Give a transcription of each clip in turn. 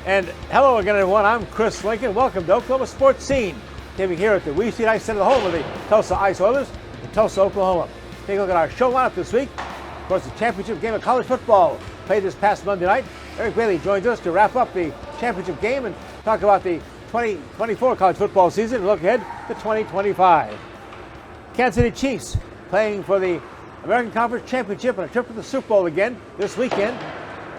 And hello again, everyone. I'm Chris Lincoln. Welcome to Oklahoma Sports Scene. Taping here at the We Street Ice Center, the home of the Tulsa Oilers in Tulsa, Oklahoma. Take a look at our show lineup this week. Of course, the championship game of college football played this past Monday night. Eric Bailey joins us to wrap up the championship game and talk about the 2024 college football season and look ahead to 2025. Kansas City Chiefs playing for the American Conference Championship and a trip to the Super Bowl again this weekend.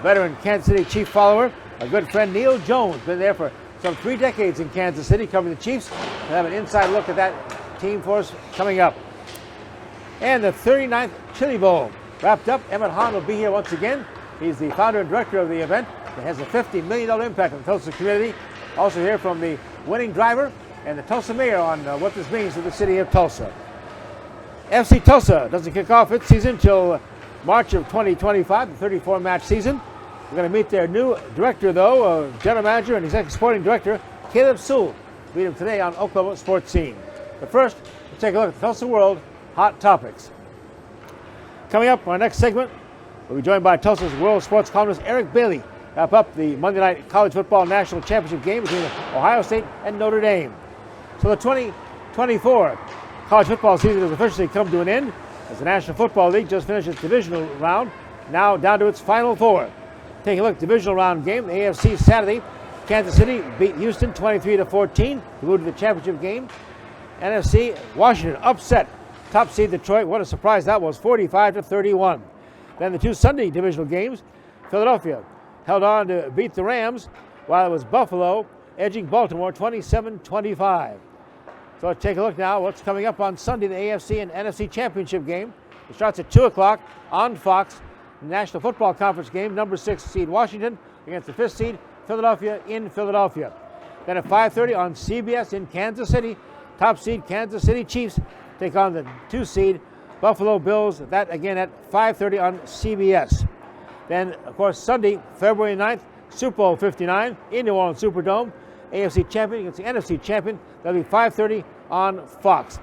Veteran Kansas City Chief follower, a good friend, Neal Jones, been there for some 3 decades in Kansas City covering the Chiefs. We'll have an inside look at that team for us coming up. And the 39th Chili Bowl wrapped up. Emmett Hahn will be here once again. He's the founder and director of the event. It has a $50 million impact on the Tulsa community. Also hear from the winning driver and the Tulsa mayor on what this means to the city of Tulsa. FC Tulsa doesn't kick off its season until March of 2025, the 34-match season. We're going to meet their new director, though, general manager and executive sporting director, Caleb Sewell. Meet him today on Oklahoma Sports Scene. But first, we'll take a look at the Tulsa World Hot Topics. Coming up, our next segment, we'll be joined by Tulsa's world sports columnist Eric Bailey. Wrap up the Monday night college football national championship game between Ohio State and Notre Dame. So the 2024 college football season has officially come to an end as the National Football League just finished its divisional round, now down to its final 4. Take a look at the divisional round game. The AFC Saturday, Kansas City beat Houston 23-14 to move to the championship game. NFC, Washington upset top seed Detroit. What a surprise that was, 45-31. Then the 2 Sunday divisional games, Philadelphia held on to beat the Rams, while it was Buffalo edging Baltimore 27-25. So let's take a look now what's coming up on Sunday, the AFC and NFC championship game. It starts at 2 o'clock on Fox. National Football Conference game, number 6 seed Washington against the 5th seed Philadelphia in Philadelphia. Then at 5:30 on CBS in Kansas City, top seed Kansas City Chiefs take on the 2 seed Buffalo Bills. That again at 5:30 on CBS. Then, of course, Sunday, February 9th, Super Bowl 59 in New Orleans Superdome. AFC champion against the NFC champion. That'll be 5:30 on Fox.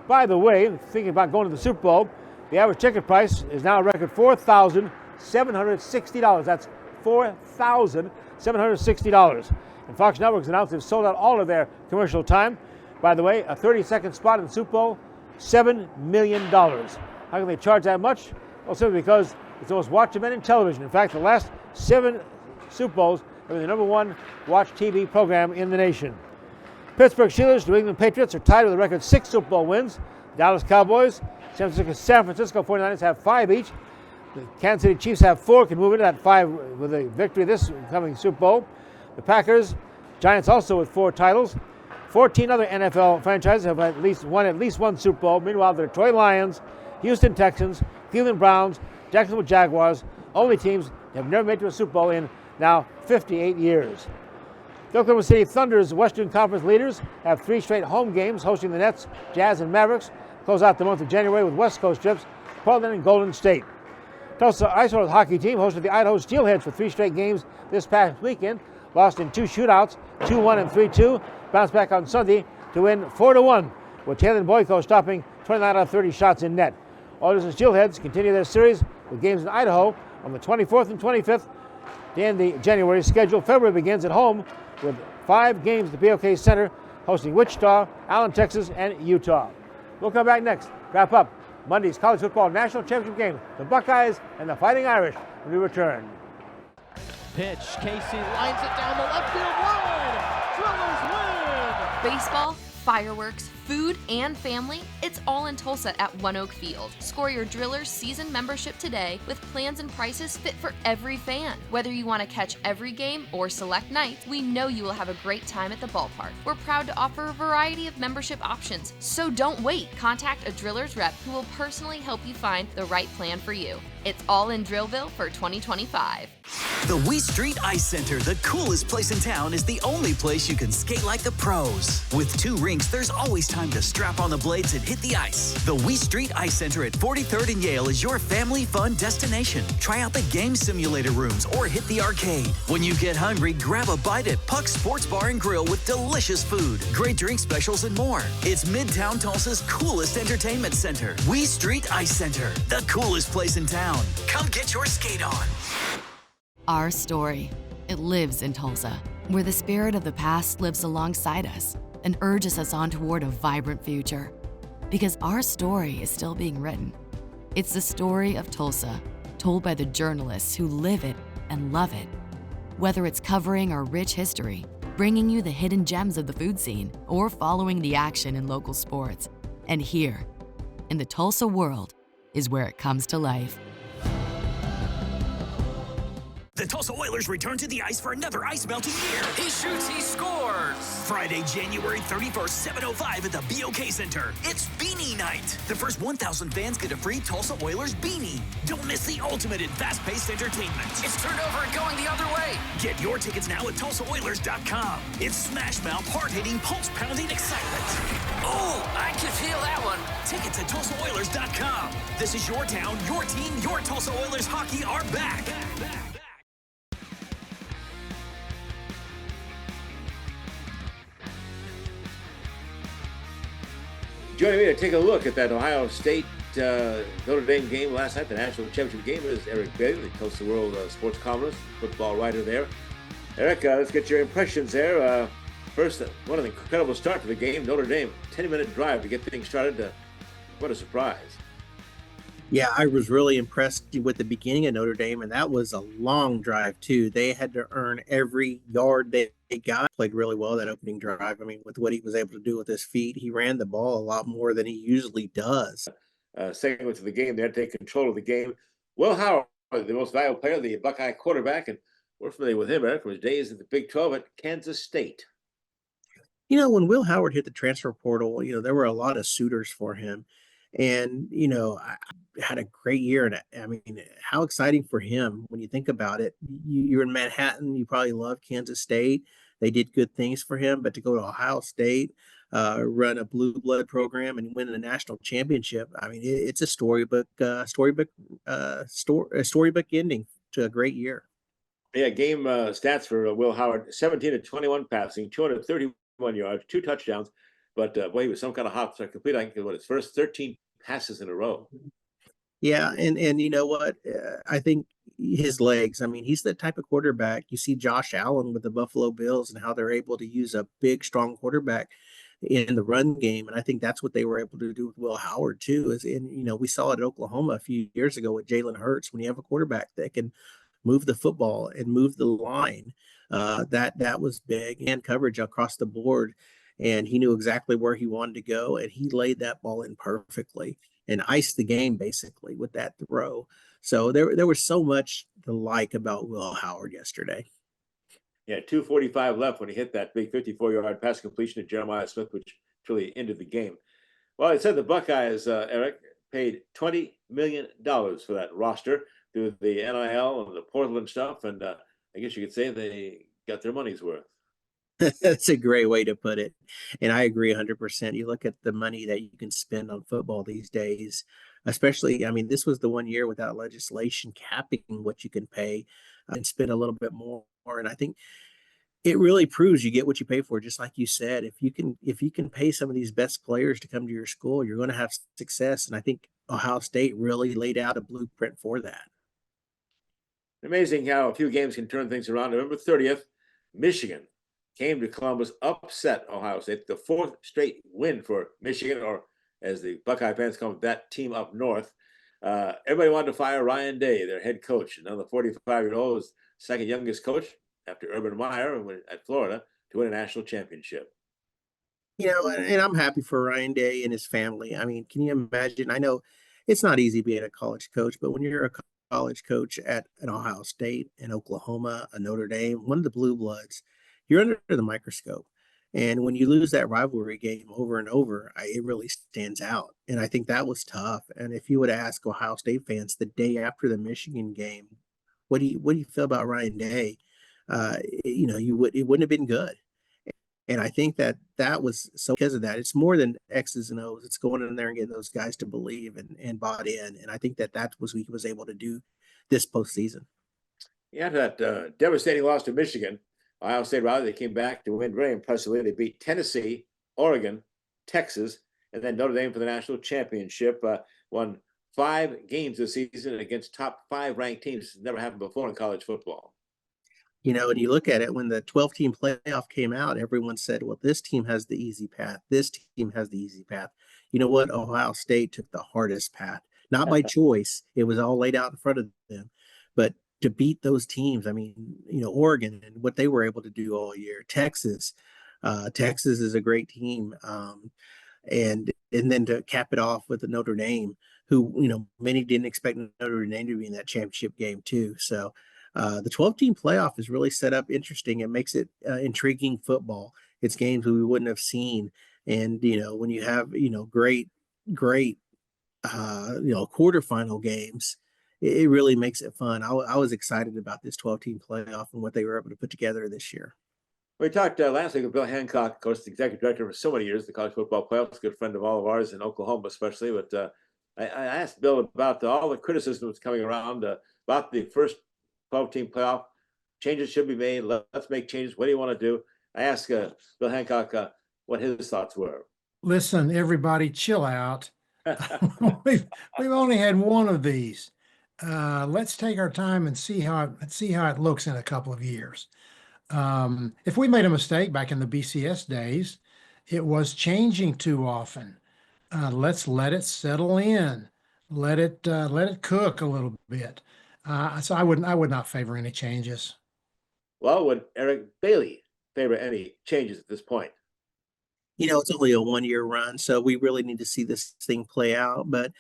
By the way, thinking about going to the Super Bowl, the average ticket price is now a record $4,760. That's $4,760. And Fox Networks announced they've sold out all of their commercial time. By the way, a 30-second spot in the Super Bowl, $7 million. How can they charge that much? Well, simply because it's the most watched event in television. In fact, the last 7 Super Bowls have been the '1 watched TV program in the nation. Pittsburgh Steelers, New England Patriots are tied with a record 6 Super Bowl wins. Dallas Cowboys, San Francisco 49ers have 5 each. The Kansas City Chiefs have 4, can move into that 5 with a victory this coming Super Bowl. The Packers, Giants also with 4 titles. 14 other NFL franchises have at least won Super Bowl. Meanwhile, the Detroit Lions, Houston Texans, Cleveland Browns, Jacksonville Jaguars, only teams have never made it to a Super Bowl in now 58 years. The Oklahoma City Thunder's Western Conference leaders have 3 straight home games, hosting the Nets, Jazz, and Mavericks. Close out the month of January with West Coast trips, Portland and Golden State. Tulsa Oilers hockey team hosted the Idaho Steelheads for 3 straight games this past weekend. Lost in 2 shootouts, 2-1 and 3-2. Bounced back on Sunday to win 4-1, with Taylor Boyko stopping 29 out of 30 shots in net. Oilers and Steelheads continue their series with games in Idaho on the 24th and 25th to end the January schedule. February begins at home with 5 games at the BOK Center, hosting Wichita, Allen, Texas, and Utah. We'll come back next, wrap up Monday's college football national championship game, the Buckeyes and the Fighting Irish, when we return. Pitch, Casey lines it down the left field line. Drillers win! Baseball, fireworks, food, and family, it's all in Tulsa at One Oak Field. Score your Drillers season membership today with plans and prices fit for every fan. Whether you want to catch every game or select nights, we know you will have a great time at the ballpark. We're proud to offer a variety of membership options, so don't wait. Contact a Drillers rep who will personally help you find the right plan for you. It's all in Drillville for 2025. The We Street Ice Center, the coolest place in town, is the only place you can skate like the pros. With 2 rinks, there's always time to strap on the blades and hit the ice. The We Street Ice Center at 43rd and Yale is your family fun destination. Try out the game simulator rooms or hit the arcade. When you get hungry, grab a bite at Puck's Sports Bar and Grill with delicious food, great drink specials, and more. It's Midtown Tulsa's coolest entertainment center. We Street Ice Center, the coolest place in town. Come get your skate on. Our story. It lives in Tulsa, where the spirit of the past lives alongside us and urges us on toward a vibrant future. Because our story is still being written. It's the story of Tulsa, told by the journalists who live it and love it. Whether it's covering our rich history, bringing you the hidden gems of the food scene, or following the action in local sports. And here, in the Tulsa world, is where it comes to life. The Tulsa Oilers return to the ice for another ice-melting year. He shoots, he scores! Friday, January 31st, 7:05 at the BOK Center. It's Beanie Night. The first 1,000 fans get a free Tulsa Oilers beanie. Don't miss the ultimate in fast-paced entertainment. It's turned over and going the other way. Get your tickets now at TulsaOilers.com. It's smash-mouth, hard-hitting, pulse-pounding excitement. Oh, I can feel that one. Tickets at TulsaOilers.com. This is your town, your team, your Tulsa Oilers hockey are back. Joining me to take a look at that Ohio State Notre Dame game last night, the national championship game, is Eric Bailey, the Tulsa World sports columnist, football writer there. Eric, let's get your impressions there. First, what an incredible start to the game. Notre Dame, 10-minute drive to get things started. What a surprise. Yeah, I was really impressed with the beginning of Notre Dame, and that was a long drive, too. They had to earn every yard they got. Played really well that opening drive. I mean, with what he was able to do with his feet, he ran the ball a lot more than he usually does. Second to the game, they had to take control of the game. Will Howard, the most valuable player, the Buckeye quarterback, and we're familiar with him, Eric, from his days in the Big 12 at Kansas State. You know, when Will Howard hit the transfer portal, there were a lot of suitors for him. And, I had a great year. And I mean, how exciting for him when you think about it. You're in Manhattan, you probably love Kansas State. They did good things for him, but to go to Ohio State, run a blue blood program and win a national championship. I mean, it's a storybook ending to a great year. Yeah, game stats for Will Howard: 17 of 21 passing, 231 yards, 2 touchdowns. But boy, he was some kind of hot start complete. I think his first 13 passes in a row. Yeah, and you know what? I think his legs. I mean, he's the type of quarterback. You see Josh Allen with the Buffalo Bills and how they're able to use a big, strong quarterback in the run game, and I think that's what they were able to do with Will Howard too. We saw it at Oklahoma a few years ago with Jalen Hurts. When you have a quarterback that can move the football and move the line, that was big, and coverage across the board. And he knew exactly where he wanted to go, and he laid that ball in perfectly and iced the game basically with that throw. So there was so much to like about Will Howard yesterday. Yeah, 2:45 left when he hit that big 54-yard pass completion to Jeremiah Smith, which truly ended the game. Well, it said the Buckeyes, Eric, paid $20 million for that roster through the NIL and the portal and stuff, and I guess you could say they got their money's worth. That's a great way to put it. And I agree 100%. You look at the money that you can spend on football these days, especially, I mean, this was the one year without legislation capping what you can pay and spend a little bit more. And I think it really proves you get what you pay for. Just like you said, if you can pay some of these best players to come to your school, you're going to have success. And I think Ohio State really laid out a blueprint for that. Amazing how a few games can turn things around. November 30th, Michigan came to Columbus, upset Ohio State, the 4th straight win for Michigan, or as the Buckeye fans call it, that team up north. Everybody wanted to fire Ryan Day, their head coach. And now the 45-year-old was second youngest coach after Urban Meyer at Florida to win a national championship. And I'm happy for Ryan Day and his family. I mean, can you imagine? I know it's not easy being a college coach, but when you're a college coach at an Ohio State, an Oklahoma, a Notre Dame, one of the blue bloods, you're under the microscope. And when you lose that rivalry game over and over, it really stands out. And I think that was tough. And if you would ask Ohio State fans the day after the Michigan game, what do you feel about Ryan Day? It wouldn't have been good. And I think that was so because of that. It's more than X's and O's. It's going in there and getting those guys to believe and bought in. And I think that was what he was able to do this postseason. Yeah, that devastating loss to Michigan. Ohio State, rather, they came back to win very impressively. They beat Tennessee, Oregon, Texas, and then Notre Dame for the national championship. Won 5 games this season against top 5 ranked teams. Never happened before in college football. And you look at it, when the 12-team playoff came out, everyone said, well, this team has the easy path. This team has the easy path. You know what? Ohio State took the hardest path, not by choice. It was all laid out in front of them. But to beat those teams, I mean, Oregon and what they were able to do all year, Texas is a great team. And then to cap it off with the Notre Dame, who, many didn't expect Notre Dame to be in that championship game too. So, the 12-team playoff is really set up interesting. It makes it intriguing football. It's games we wouldn't have seen. And, when you have, great, quarterfinal games, it really makes it fun. I was excited about this 12-team playoff and what they were able to put together this year. We talked last week with Bill Hancock, of course, the executive director for so many years, the college football playoffs, a good friend of all of ours in Oklahoma, especially. But I asked Bill about all the criticism that's coming around about the first 12-team playoff. Changes should be made. Let's make changes. What do you want to do? I asked Bill Hancock what his thoughts were. Listen, everybody, chill out. We've only had one of these. Let's take our time and see how it looks in a couple of years. If we made a mistake back in the BCS days, it was changing too often. Let's let it settle in. Let it cook a little bit. So I would not favor any changes. Well, would Eric Bailey favor any changes at this point? It's only a 1-year run, so we really need to see this thing play out. But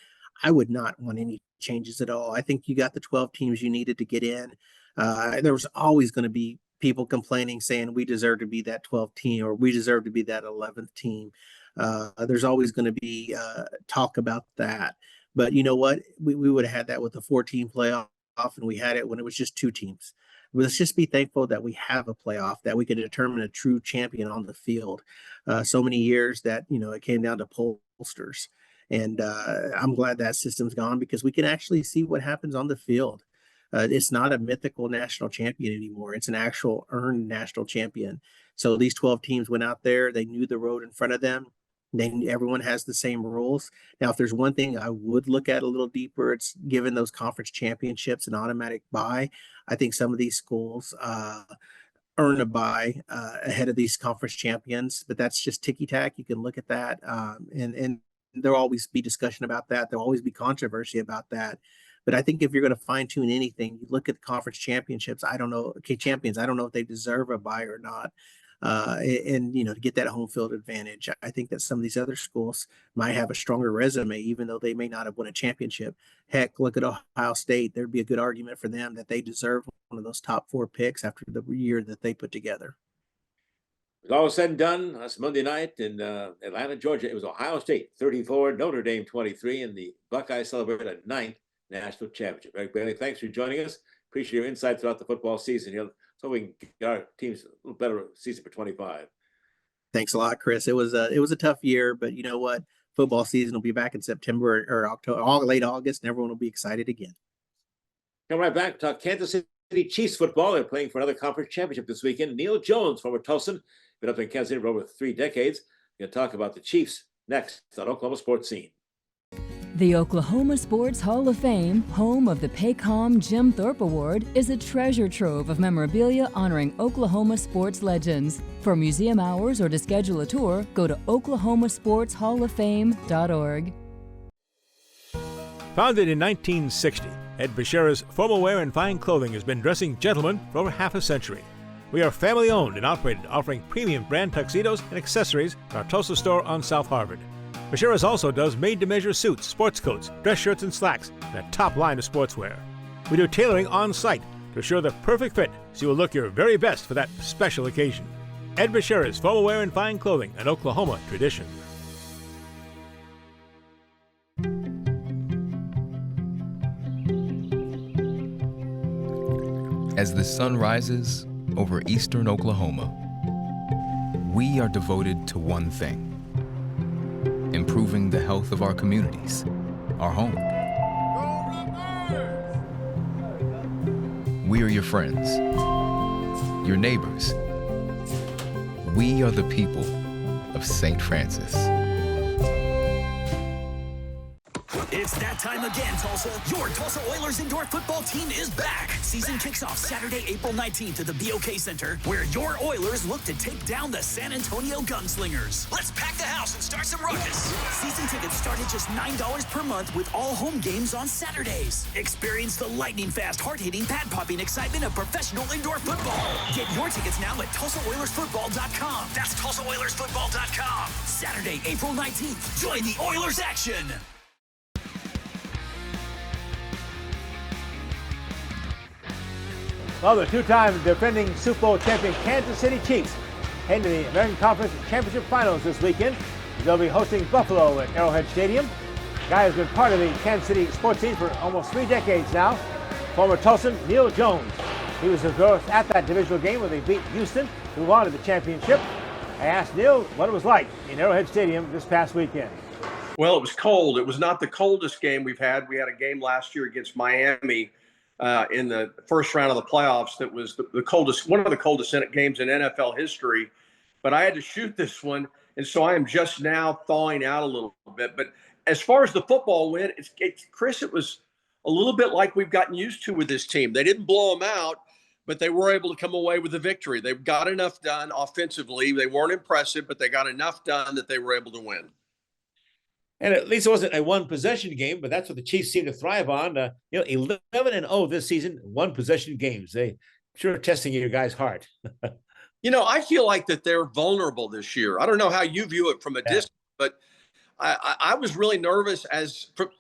I would not want any changes at all. I think you got the 12 teams you needed to get in. There was always going to be people complaining, saying we deserve to be that 12th team or we deserve to be that 11th team. There's always going to be talk about that. But you know what? We would have had that with the 4-team playoff, and we had it when it was just 2 teams. Let's just be thankful that we have a playoff, that we could determine a true champion on the field. So many years that, it came down to pollsters. And I'm glad that system's gone, because we can actually see what happens on the field. It's not a mythical national champion anymore. It's an actual earned national champion. So these 12 teams went out there. They knew the road in front of them. Everyone has the same rules. Now, if there's one thing I would look at a little deeper, it's given those conference championships an automatic bye. I think some of these schools earn a bye ahead of these conference champions, but that's just ticky-tack. You can look at that, and there'll always be discussion about that. There'll always be controversy about that. But I think if you're going to fine-tune anything, you look at the conference championships. I don't know if they deserve a bye or not. To get that home field advantage. I think that some of these other schools might have a stronger resume, even though they may not have won a championship. Heck, look at Ohio State. There'd be a good argument for them that they deserve one of those top 4 picks after the year that they put together. It was all said and done last Monday night in Atlanta, Georgia. It was Ohio State 34, Notre Dame 23, and the Buckeyes celebrated a 9th national championship. Eric Bailey, thanks for joining us. Appreciate your insight throughout the football season. So we can get our teams a little better season for 25. Thanks a lot, Chris. It was a tough year, but you know what? Football season will be back in September or October, late August, and everyone will be excited again. Come right back. Talk Kansas City Chiefs football. They're playing for another conference championship this weekend. Neal Jones, former Tulsan, been up in Kansas City for over 3 decades. We're going to talk about the Chiefs next on Oklahoma Sportscene. The Oklahoma Sports Hall of Fame, home of the Paycom Jim Thorpe Award, is a treasure trove of memorabilia honoring Oklahoma sports legends. For museum hours or to schedule a tour, go to oklahomasportshalloffame.org. Founded in 1960, Ed Bashira's formal wear and fine clothing has been dressing gentlemen for over half a century. We are family owned and operated, offering premium brand tuxedos and accessories in our Tulsa store on South Harvard. Bashira's also does made-to-measure suits, sports coats, dress shirts, and slacks, and a top line of sportswear. We do tailoring on-site to assure the perfect fit, so you will look your very best for that special occasion. Ed Bashira's formal wear and fine clothing, an Oklahoma tradition. As the sun rises over eastern Oklahoma, we are devoted to one thing: improving the health of our communities, our home. We are your friends, your neighbors. We are the people of St. Francis. It's that time again, Tulsa. Your Tulsa Oilers indoor football team is back. Season kicks off Saturday, April 19th at the BOK Center, where your Oilers look to take down the San Antonio Gunslingers. Let's pack the house and start some ruckus. Season tickets start at just $9 per month with all home games on Saturdays. Experience the lightning-fast, hard-hitting, pad-popping excitement of professional indoor football. Get your tickets now at TulsaOilersFootball.com. That's TulsaOilersFootball.com. Saturday, April 19th. Join the Oilers action. Well, the two-time defending Super Bowl champion Kansas City Chiefs head to the American Conference Championship Finals this weekend. They'll be hosting Buffalo at Arrowhead Stadium. The guy has been part of the Kansas City sports team for almost 3 decades now. Former Tulsan Neal Jones. He was of course at that divisional game where they beat Houston, who won the championship. I asked Neal what it was like in Arrowhead Stadium this past weekend. Well, it was cold. It was not the coldest game we've had. We had a game last year against Miami in the first round of the playoffs that was the coldest, one of the coldest games in NFL history. But I had to shoot this one, and so I am just now thawing out a little bit. But as far as the football went, Chris, it was a little bit like we've gotten used to with this team. They didn't blow them out, but they were able to come away with a victory. They got enough done offensively. They weren't impressive, but they got enough done that they were able to win. And at least it wasn't a one-possession game, but that's what the Chiefs seem to thrive on. 11-0 this season, one-possession games. They sure are testing your guys' heart. I feel like that they're vulnerable this year. I don't know how you view it from a distance, but I was really nervous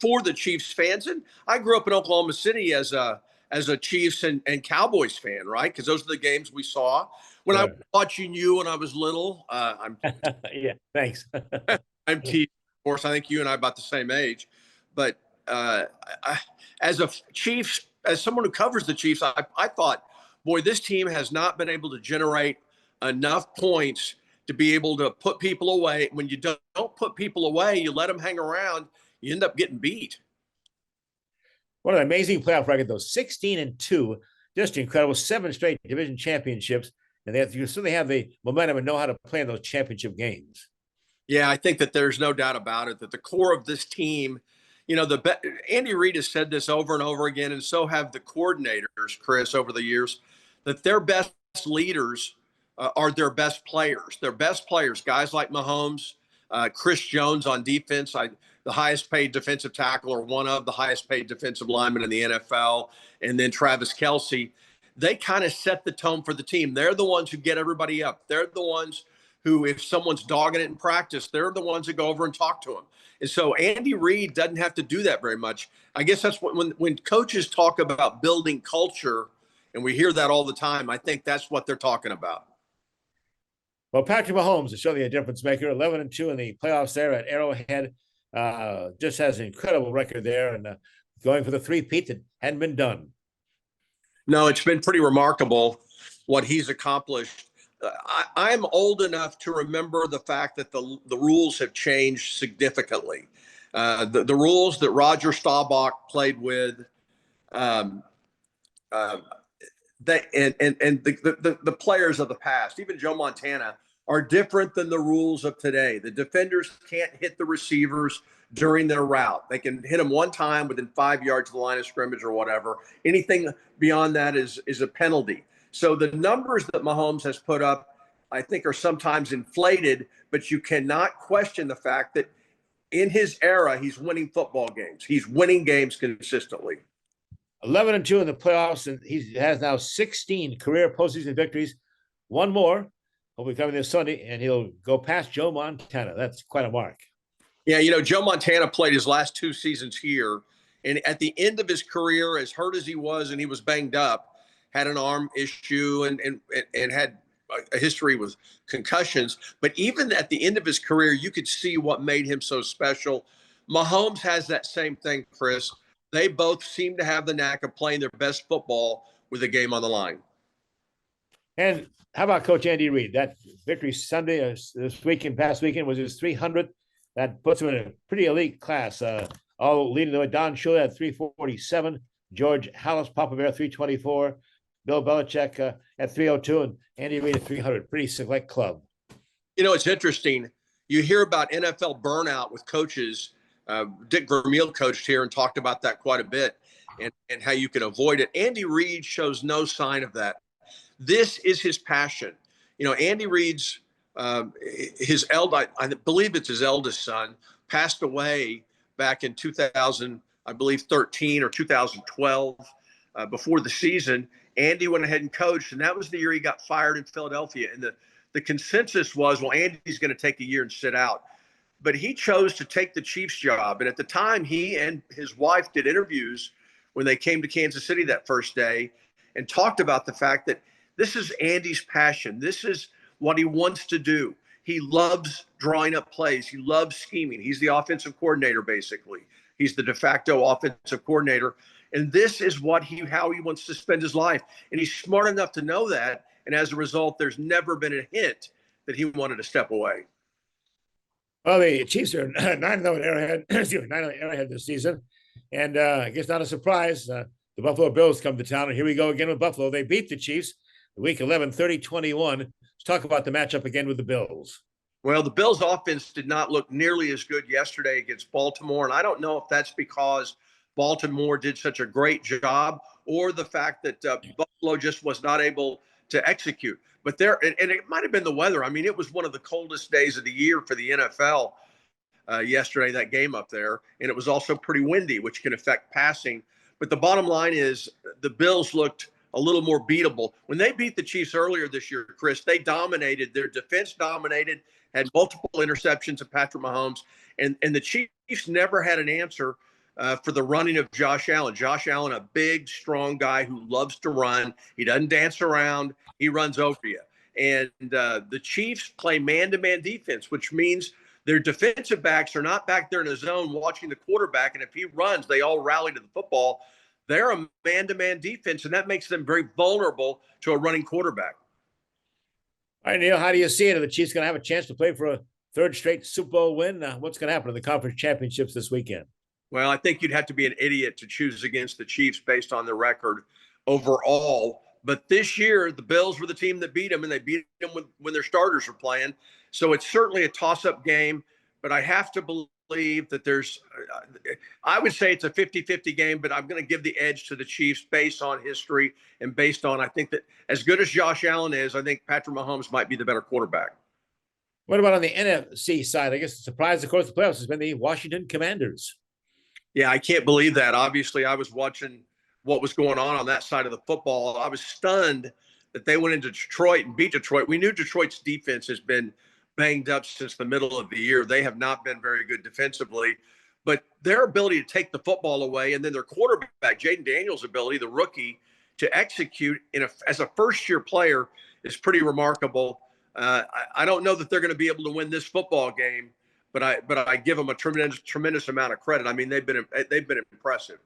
for the Chiefs fans. And I grew up in Oklahoma City as a Chiefs and Cowboys fan, right? Because those are the games we saw. When I was watching you when I was little, yeah, thanks. I'm teasing. Of course, I think you and I are about the same age, but as a Chiefs, as someone who covers the Chiefs, I thought, boy, this team has not been able to generate enough points to be able to put people away. When you don't put people away, you let them hang around, you end up getting beat. What an amazing playoff record, though. 16-2, just incredible. 7 straight division championships, and you certainly have the momentum and know how to play in those championship games. Yeah, I think that there's no doubt about it, that the core of this team, Andy Reid has said this over and over again, and so have the coordinators, Chris, over the years, that their best leaders are their best players. Their best players, guys like Mahomes, Chris Jones on defense, the highest paid defensive tackle or one of the highest paid defensive linemen in the NFL, and then Travis Kelce. They kind of set the tone for the team. They're the ones who get everybody up. They're the ones who, if someone's dogging it in practice, they're the ones that go over and talk to them. And so Andy Reid doesn't have to do that very much. I guess that's what, when coaches talk about building culture, and we hear that all the time, I think that's what they're talking about. Well, Patrick Mahomes is surely a difference maker. 11-2 in the playoffs there at Arrowhead. Just has an incredible record there, and going for the three-peat that hadn't been done. No, it's been pretty remarkable what he's accomplished. I'm old enough to remember the fact that the rules have changed significantly. The rules that Roger Staubach played with, the players of the past, even Joe Montana, are different than the rules of today. The defenders can't hit the receivers during their route. They can hit them one time within 5 yards of the line of scrimmage or whatever. Anything beyond that is a penalty. So the numbers that Mahomes has put up, I think, are sometimes inflated, but you cannot question the fact that in his era, he's winning football games. He's winning games consistently. 11-2 in the playoffs, and he has now 16 career postseason victories. One more will be coming this Sunday, and he'll go past Joe Montana. That's quite a mark. Yeah, Joe Montana played his last 2 seasons here, and at the end of his career, as hurt as he was, and he was banged up, had an arm issue and had a history with concussions. But even at the end of his career, you could see what made him so special. Mahomes has that same thing, Chris. They both seem to have the knack of playing their best football with a game on the line. And how about Coach Andy Reid? That victory Sunday, past weekend, was his 300th. That puts him in a pretty elite class. All leading the way. Don Shula had 347. George Hallis, Papa Bear, 324. Bill Belichick at 302, and Andy Reid at 300. Pretty select club. It's interesting. You hear about NFL burnout with coaches Dick Vermeil coached here and talked about that quite a bit, and how you can avoid it. Andy Reid shows no sign of that. This is his passion. Andy Reid's I believe it's his eldest son, passed away back in 13 or 2012, before the season. Andy went ahead and coached, and that was the year he got fired in Philadelphia. And the consensus was, well, Andy's going to take a year and sit out. But he chose to take the Chiefs job. And at the time, he and his wife did interviews when they came to Kansas City that first day and talked about the fact that this is Andy's passion. This is what he wants to do. He loves drawing up plays. He loves scheming. He's the offensive coordinator, basically. He's the de facto offensive coordinator. And this is how he wants to spend his life. And he's smart enough to know that. And as a result, there's never been a hint that he wanted to step away. Well, the Chiefs are 9-0 at Arrowhead, 9-0 at Arrowhead this season. And I guess not a surprise. The Buffalo Bills come to town. And here we go again with Buffalo. They beat the Chiefs week 11, 30-21. Let's talk about the matchup again with the Bills. Well, the Bills' offense did not look nearly as good yesterday against Baltimore. And I don't know if that's because Baltimore did such a great job or the fact that Buffalo just was not able to execute. But and it might have been the weather. I mean, it was one of the coldest days of the year for the NFL yesterday, that game up there. And it was also pretty windy, which can affect passing. But the bottom line is the Bills looked a little more beatable. When they beat the Chiefs earlier this year, Chris, they dominated. Their defense dominated, had multiple interceptions of Patrick Mahomes. And the Chiefs never had an answer for the running of Josh Allen. Josh Allen, a big, strong guy who loves to run. He doesn't dance around. He runs over you. And the Chiefs play man-to-man defense, which means their defensive backs are not back there in the zone watching the quarterback. And if he runs, they all rally to the football. They're a man-to-man defense, and that makes them very vulnerable to a running quarterback. All right, Neal, how do you see it? Are the Chiefs going to have a chance to play for a third straight Super Bowl win? What's going to happen in the conference championships this weekend? Well, I think you'd have to be an idiot to choose against the Chiefs based on the record overall. But this year, the Bills were the team that beat them, and they beat them when their starters were playing. So it's certainly a toss-up game, but I have to believe that I would say it's a 50-50 game, but I'm going to give the edge to the Chiefs based on history and based on, I think that as good as Josh Allen is, I think Patrick Mahomes might be the better quarterback. What about on the NFC side? I guess the surprise, of course, the playoffs has been the Washington Commanders. Yeah, I can't believe that. Obviously, I was watching what was going on that side of the football. I was stunned that they went into Detroit and beat Detroit. We knew Detroit's defense has been banged up since the middle of the year. They have not been very good defensively, but their ability to take the football away and then their quarterback, Jaden Daniels' ability, the rookie, to execute as a first-year player is pretty remarkable. I don't know that they're going to be able to win this football game, but I give them a tremendous amount of credit. I mean, they've been impressive.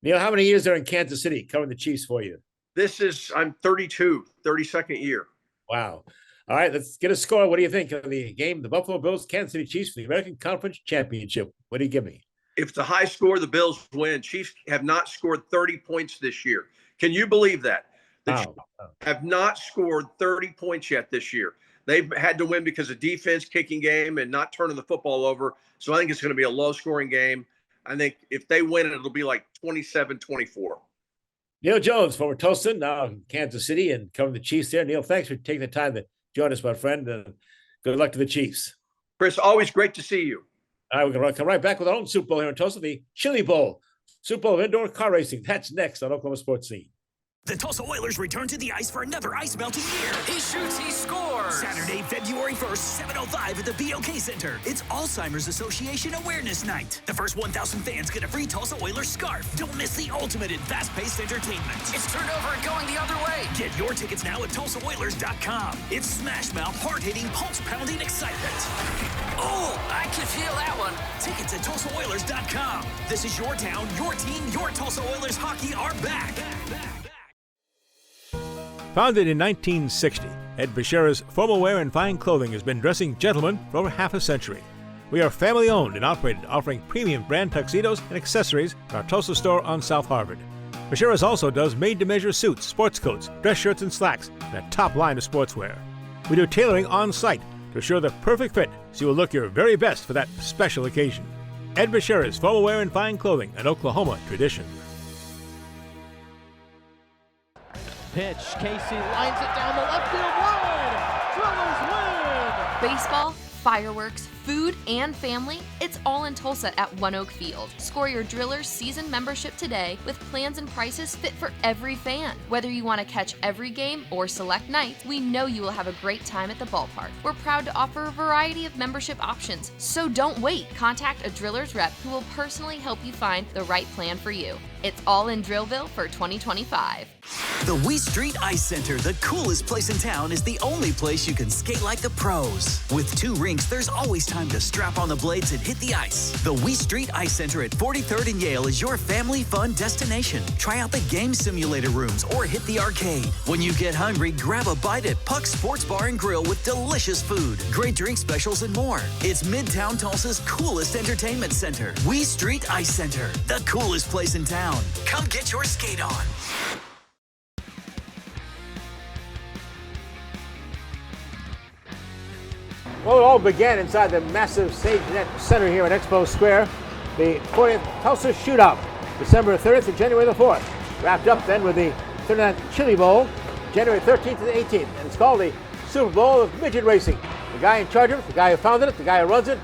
Neal, how many years are in Kansas City covering the Chiefs for you? I'm 32nd year. Wow. All right, let's get a score. What do you think of the game, the Buffalo Bills, Kansas City Chiefs for the American Conference Championship? What do you give me? If it's a high score, the Bills win. Chiefs have not scored 30 points this year. Can you believe that? The Chiefs have not scored 30 points yet this year. They've had to win because of defense, kicking game, and not turning the football over. So I think it's going to be a low-scoring game. I think if they win it, it'll be like 27-24. Neal Jones, former Tulsa, now in Kansas City, and covering the Chiefs there. Neal, thanks for taking the time to join us, my friend. Good luck to the Chiefs. Chris, always great to see you. All right, we're going to come right back with our own Super Bowl here in Tulsa, the Chili Bowl. Super Bowl of indoor car racing. That's next on Oklahoma Sports Scene. The Tulsa Oilers return to the ice for another ice melting year. He shoots, he scores. Saturday, February 1st, 7:05 at the BOK Center. It's Alzheimer's Association Awareness Night. The first 1,000 fans get a free Tulsa Oilers scarf. Don't miss the ultimate in fast-paced entertainment. It's turned over and going the other way. Get your tickets now at TulsaOilers.com. It's smash-mouth, hard-hitting, pulse-pounding excitement. Oh, I can feel that one. Tickets at TulsaOilers.com. This is your town, your team, your Tulsa Oilers hockey are back. Founded in 1960, Ed Bashira's Formal Wear and Fine Clothing has been dressing gentlemen for over half a century. We are family-owned and operated, offering premium brand tuxedos and accessories in our Tulsa store on South Harvard. Bashira's also does made-to-measure suits, sports coats, dress shirts, and slacks, and a top line of sportswear. We do tailoring on-site to assure the perfect fit so you will look your very best for that special occasion. Ed Bashira's formal wear and fine clothing, an Oklahoma tradition. Pitch, Casey lines it down the left field line. Drillers win. Baseball, fireworks, food, and family, it's all in Tulsa at One Oak Field. Score your Drillers season membership today with plans and prices fit for every fan. Whether you want to catch every game or select nights, we know you will have a great time at the ballpark. We're proud to offer a variety of membership options, so don't wait. Contact a Drillers rep who will personally help you find the right plan for you. It's all in Drillville for 2025. The Wee Street Ice Center, the coolest place in town, is the only place you can skate like the pros. With 2 rinks, there's always time to strap on the blades and hit the ice. The Wee Street Ice Center at 43rd and Yale is your family fun destination. Try out the game simulator rooms or hit the arcade. When you get hungry, grab a bite at Puck's Sports Bar and Grill with delicious food, great drink specials, and more. It's Midtown Tulsa's coolest entertainment center. Wee Street Ice Center, the coolest place in town. Come get your skate on. Well, it all began inside the massive Sage Net Center here at Expo Square. The 40th Tulsa Shootout, December 30th to January the 4th. Wrapped up then with the 39th Chili Bowl, January 13th to the 18th. And it's called the Super Bowl of Midget Racing. The guy in charge of it, the guy who founded it, the guy who runs it,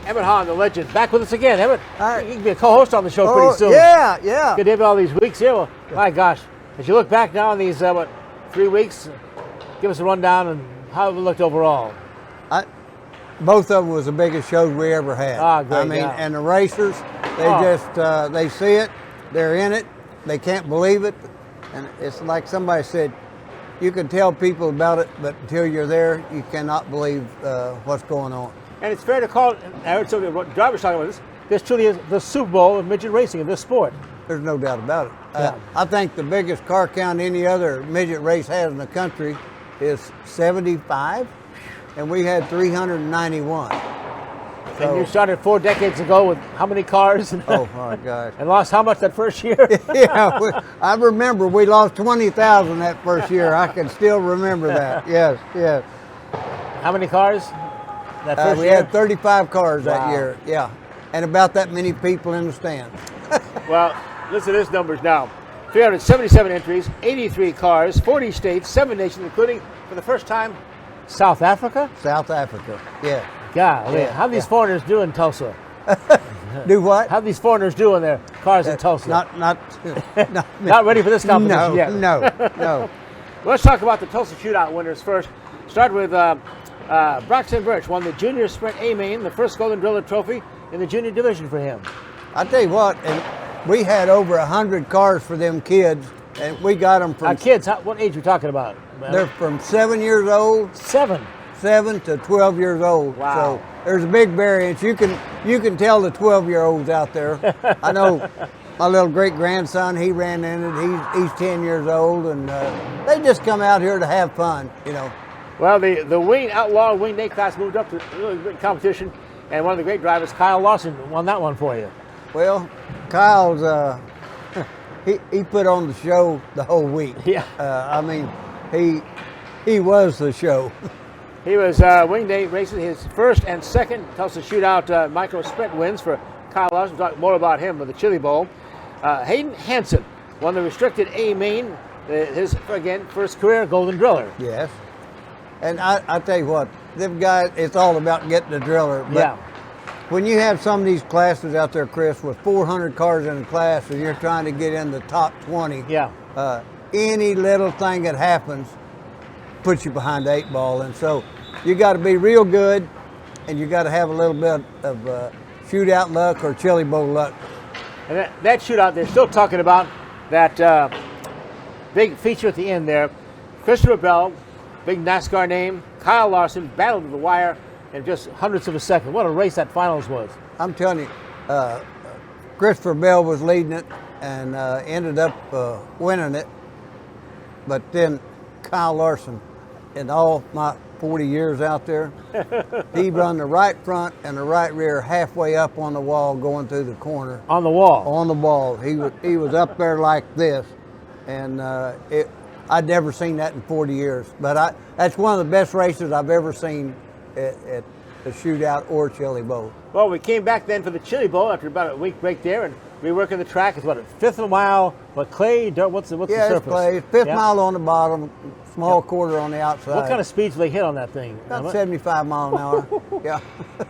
Emmett Hahn, the legend, back with us again. Emmett, you can be a co-host on the show pretty soon. Yeah. Good to have you all these weeks here. Well, my gosh, as you look back now on these, 3 weeks, give us a rundown on how it looked overall. Both of them was the biggest shows we ever had. Great, I mean, and the racers, they see it, they're in it, they can't believe it. And it's like somebody said, you can tell people about it, but until you're there, you cannot believe what's going on. And it's fair to call it, I heard some of the drivers talking about this truly is the Super Bowl of midget racing in this sport. There's no doubt about it. I think the biggest car count any other midget race has in the country is 75, and we had 391. And you started 4 decades ago with how many cars? Oh my gosh. And lost how much that first year? Yeah, I remember we lost 20,000 that first year. I can still remember that. Yes. How many cars that first we year? had 35 cars that year, yeah. And about that many people in the stands. Well, listen to these numbers now. 377 entries, 83 cars, 40 states, 7 nations, including, for the first time, South Africa? South Africa, yeah. Golly, how these foreigners do in Tulsa? Do what? How these foreigners do in their cars in Tulsa? Not ready for this competition yet. No. Let's talk about the Tulsa Shootout winners first. Start with Braxton Birch, won the Junior Sprint A Main, the first Golden Driller Trophy in the junior division for him. I tell you what, and we had over 100 cars for them kids, and we got them from... kids, what age are we talking about? They're from 7 years old. 7 to 12 years old. Wow. So there's a big variance. You can tell the 12-year-olds out there. I know my little great-grandson, he ran in it. He's 10 years old, and they just come out here to have fun, you know. Well, the Wing Outlaw Wing Day class moved up to a really good competition, and one of the great drivers, Kyle Larson, won that one for you. Well, Kyle's he put on the show the whole week. Yeah. I mean, he was the show. He was Wing Day racing his first and second Tulsa Shootout micro sprint wins for Kyle Larson. We'll talk more about him with the Chili Bowl. Hayden Hansen won the restricted A Main, his, again, first career Golden Driller. Yes. And I tell you what, them guys, it's all about getting the driller. But when you have some of these classes out there, Chris, with 400 cars in a class and you're trying to get in the top 20, any little thing that happens puts you behind the 8 ball. And so you got to be real good, and you got to have a little bit of shootout luck or Chili Bowl luck. And that shootout, they're still talking about that big feature at the end there. Christopher Bell, big NASCAR name, Kyle Larson battled to the wire in just hundredths of a second. What a race that finals was. I'm telling you, Christopher Bell was leading it and ended up winning it. But then Kyle Larson, in all my 40 years out there, he run the right front and the right rear halfway up on the wall going through the corner. On the wall? On the wall. He was up there like this, and I'd never seen that in 40 years. But that's one of the best races I've ever seen at the shootout or Chili Bowl. Well, we came back then for the Chili Bowl after about a week break there, and reworking the track. It's what, a fifth of a mile, what, clay, dirt, what's the Yeah, surface? it's clay. Fifth mile on the bottom, small quarter on the outside. What kind of speeds do they hit on that thing? About 75 miles an hour. Yeah.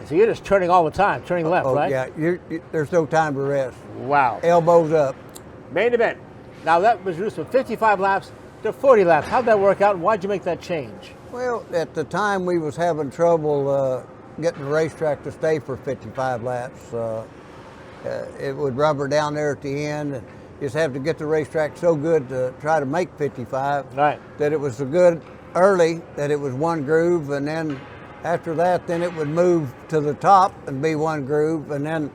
So you're just turning all the time, turning left, right? Yeah, there's no time to rest. Wow. Elbows up. Main event. Now that was reduced from 55 laps to 40 laps. How'd that work out, and why'd you make that change? Well, at the time we was having trouble getting the racetrack to stay for 55 laps. It would rubber down there at the end, and you just have to get the racetrack so good to try to make 55 that it was so good early that it was one groove, and then after that, then it would move to the top and be one groove, and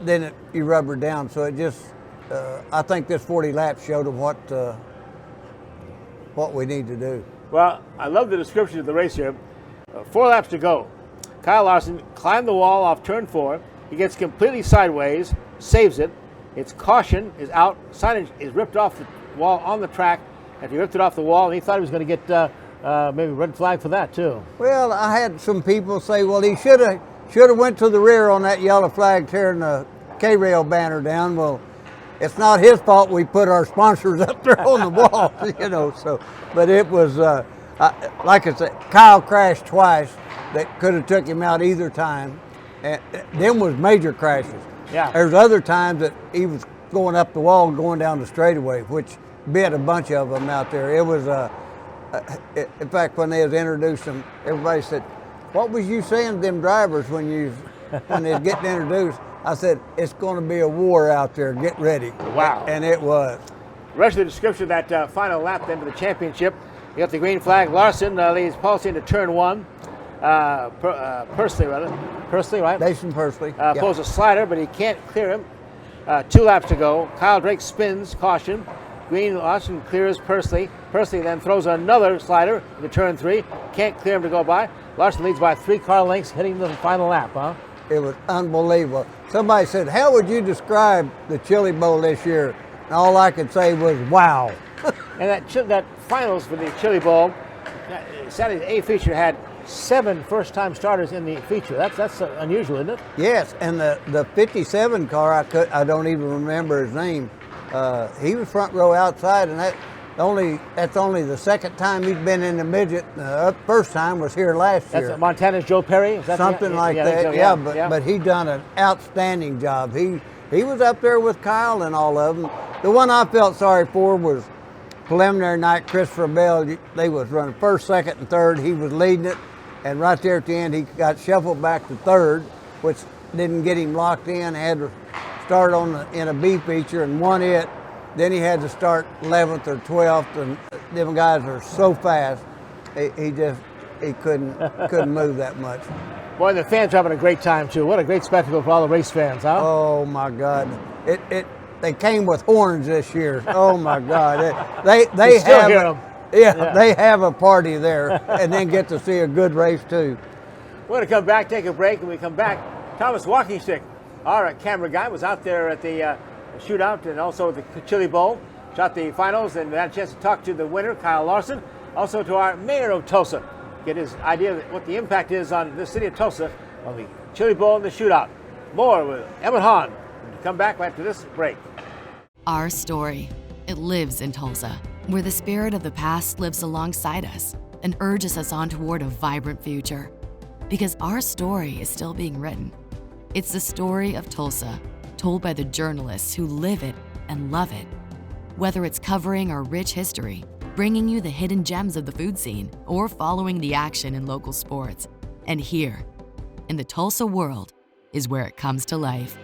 then you rubber down. So it just, I think this 40 laps showed them what we need to do. Well, I love the description of the race here. 4 laps to go. Kyle Larson climbed the wall off turn 4. He gets completely sideways, saves it. Its caution is out. Signage is ripped off the wall on the track. And he ripped it off the wall, and he thought he was going to get maybe a red flag for that too. Well, I had some people say, well, he should have went to the rear on that yellow flag tearing the K-rail banner down. Well, it's not his fault we put our sponsors up there on the wall, you know. So, but it was like I said, Kyle crashed twice. That could have took him out either time. And them was major crashes. Yeah. There's other times that he was going up the wall and going down the straightaway, which bit a bunch of them out there. It was in fact, when they was introduced them, everybody said, "What was you saying to them drivers when they was getting introduced?" I said, "It's going to be a war out there. Get ready." Wow. And it was. The rest of the description of that final lap then to the championship. You got the green flag. Larson leads Paulson into turn 1. Pursley, right? Mason Pursley. Pulls a slider, but he can't clear him. 2 laps to go. Kyle Drake spins, caution. Green Larson clears Pursley. Pursley then throws another slider into turn 3. Can't clear him to go by. Larson leads by 3 car lengths, hitting the final lap, huh? It was unbelievable. Somebody said, "How would you describe the Chili Bowl this year?" And all I could say was, "Wow." And that finals for the Chili Bowl, Saturday's A feature had 7 first-time starters in the feature. That's unusual, isn't it? Yes, and the 57 car, I don't even remember his name. He was front row outside, and that's only the second time he'd been in the midget. First time was here last year. That's Montana's Joe Perry? Is that something like that? So, but he done an outstanding job. He was up there with Kyle and all of them. The one I felt sorry for was preliminary night. Christopher Bell, they was running first, second, and third. He was leading it, and right there at the end, he got shuffled back to third, which didn't get him locked in. Had to start in a B feature and won it. Then he had to start 11th or 12th, and them guys are so fast. He couldn't move that much. Boy, the fans are having a great time too. What a great spectacle for all the race fans, huh? Oh my God! They came with horns this year. Oh my God! They still have hear them. Yeah, they have a party there, and then get to see a good race too. We're going to come back, take a break, and we come back. Thomas Walking Stick, our camera guy, was out there at the shootout and also the Chili Bowl, shot the finals, and had a chance to talk to the winner, Kyle Larson, also to our mayor of Tulsa, get his idea of what the impact is on the city of Tulsa on the Chili Bowl and the shootout. More with Emmett Hahn. Come back after this break. Our story, it lives in Tulsa, where the spirit of the past lives alongside us and urges us on toward a vibrant future. Because our story is still being written. It's the story of Tulsa, told by the journalists who live it and love it. Whether it's covering our rich history, bringing you the hidden gems of the food scene, or following the action in local sports. And here, in the Tulsa world, is where it comes to life.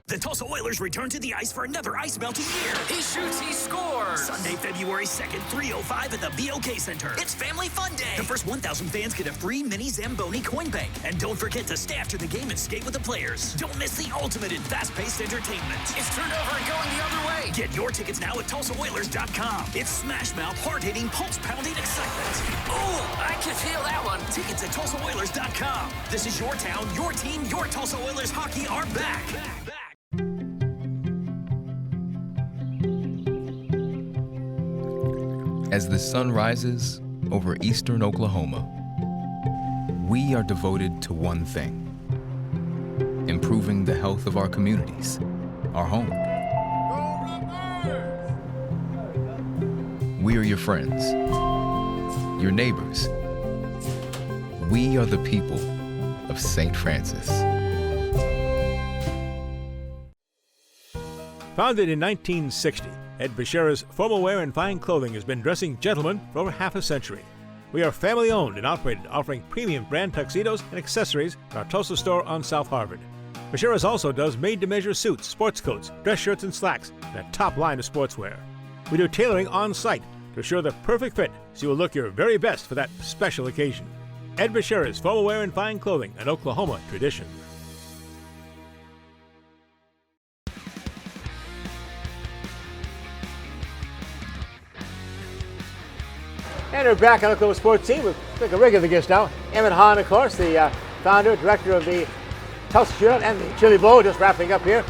The Tulsa Oilers return to the ice for another ice melting year. He shoots, he scores. Sunday, February 2nd, 3:05 at the BOK Center. It's Family Fun Day. The first 1,000 fans get a free mini Zamboni coin bank. And don't forget to stay after the game and skate with the players. Don't miss the ultimate in fast-paced entertainment. It's turned over and going the other way. Get your tickets now at TulsaOilers.com. It's smash-mouth, hard-hitting, pulse-pounding excitement. Ooh, I can feel that one. Tickets at TulsaOilers.com. This is your town, your team, your Tulsa Oilers hockey are back. As the sun rises over eastern Oklahoma, we are devoted to one thing: improving the health of our communities, our home. We are your friends, your neighbors. We are the people of St. Francis. Founded in 1960, Ed Bashira's Formal Wear and Fine Clothing has been dressing gentlemen for over half a century. We are family owned and operated, offering premium brand tuxedos and accessories in our Tulsa store on South Harvard. Bashira's also does made-to-measure suits, sports coats, dress shirts, and slacks, and a top line of sportswear. We do tailoring on site to assure the perfect fit so you will look your very best for that special occasion. Ed Bashira's Formal Wear and Fine Clothing, an Oklahoma tradition. And we're back on Oklahoma Sports Scene with a regular guest now, Emmett Hahn, of course, the founder, director of the Tulsa Shootout and the Chili Bowl, just wrapping up here.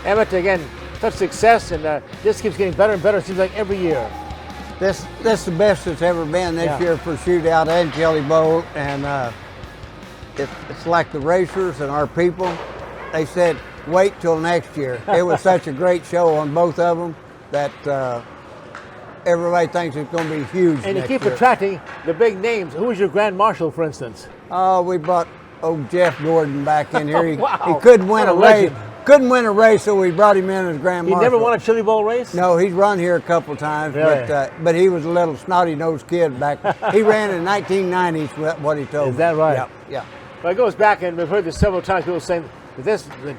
Emmett, again, such success, and this keeps getting better and better, it seems like every year. This is the best it's ever been this year for Shootout and Chili Bowl, and it's like the racers and our people. They said, wait till next year. It was such a great show on both of them that everybody thinks it's going to be huge. And you next keep year. attracting the big names. Who was your Grand Marshal, for instance? We brought Jeff Gordon back in here. He, Wow. he couldn't win What a a race. legend. Couldn't win a race, so we brought him in as Grand He Marshal. never won a Chili Bowl race? No, he's run here a couple times, Really? but he was a little snotty-nosed kid back. He ran in 1990s, what he told me. Is that right? Yeah, yeah. Well, it goes back, and we've heard this several times, people saying that the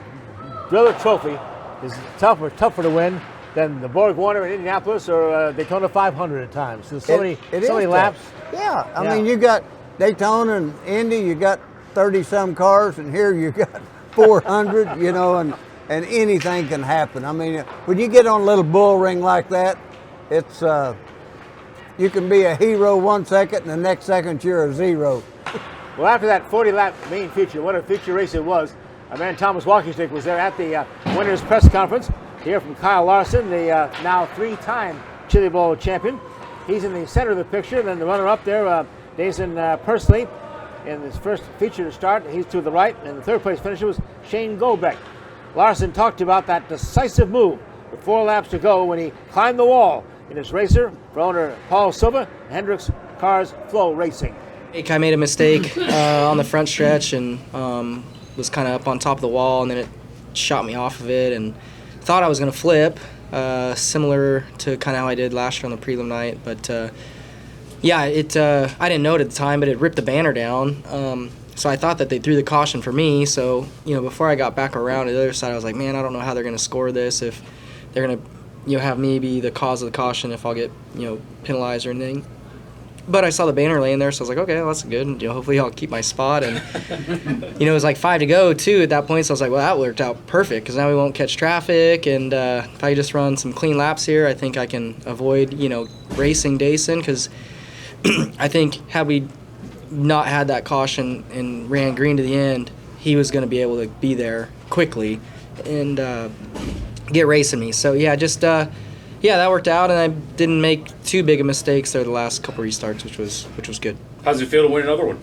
Driller Trophy is tougher to win than the Borg Warner in Indianapolis or Daytona 500 at times. There's so many is laps. tough. Yeah, I mean, you got Daytona and Indy, you got 30-some cars, and here you got 400, you know, and anything can happen. I mean, when you get on a little bull ring like that, it's you can be a hero 1 second, and the next second you're a zero. Well, after that 40-lap main feature, what a feature race it was. Our man Thomas Walkingstick was there at the winners' press conference. Here from Kyle Larson, the now 3-time Chili Bowl champion. He's in the center of the picture. Then the runner-up there, Jason Persley, in his first feature to start. He's to the right, and the third-place finisher was Shane Gobeck. Larson talked about that decisive move with 4 laps to go when he climbed the wall in his racer for owner Paul Silva, Hendricks Cars Flow Racing. I made a mistake on the front stretch and was kind of up on top of the wall, and then it shot me off of it and thought I was going to flip, similar to kind of how I did last year on the prelim night. But I didn't know it at the time, but it ripped the banner down. So I thought that they threw the caution for me. So, before I got back around to the other side, I was like, man, I don't know how they're going to score this, if they're going to, have me be the cause of the caution, if I'll get, penalized or anything. But I saw the banner laying there, so I was like, okay, well, that's good. And, hopefully I'll keep my spot. And, it was like 5 to go, too, at that point. So I was like, well, that worked out perfect because now we won't catch traffic. And if I just run some clean laps here, I think I can avoid, racing Dayson, because I think had we not had that caution and ran green to the end, he was going to be able to be there quickly and get racing me. So, that worked out, and I didn't make too big of mistakes there the last couple restarts, which was good. How does it feel to win another one?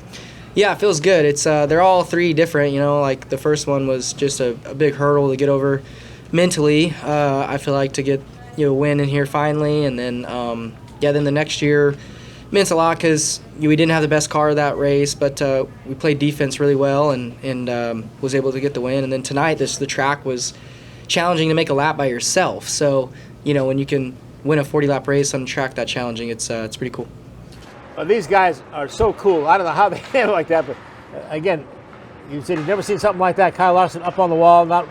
Yeah, it feels good. It's they're all 3 different. Like the first one was just a big hurdle to get over mentally. I feel like to get win in here finally, and then then the next year meant a lot because we didn't have the best car of that race, but we played defense really well and was able to get the win. And then tonight, the track was challenging to make a lap by yourself. So, when you can win a 40-lap race on a track that challenging, it's pretty cool. Well, these guys are so cool. I don't know how they handle like that, but again, you said you've never seen something like that. Kyle Larson up on the wall, not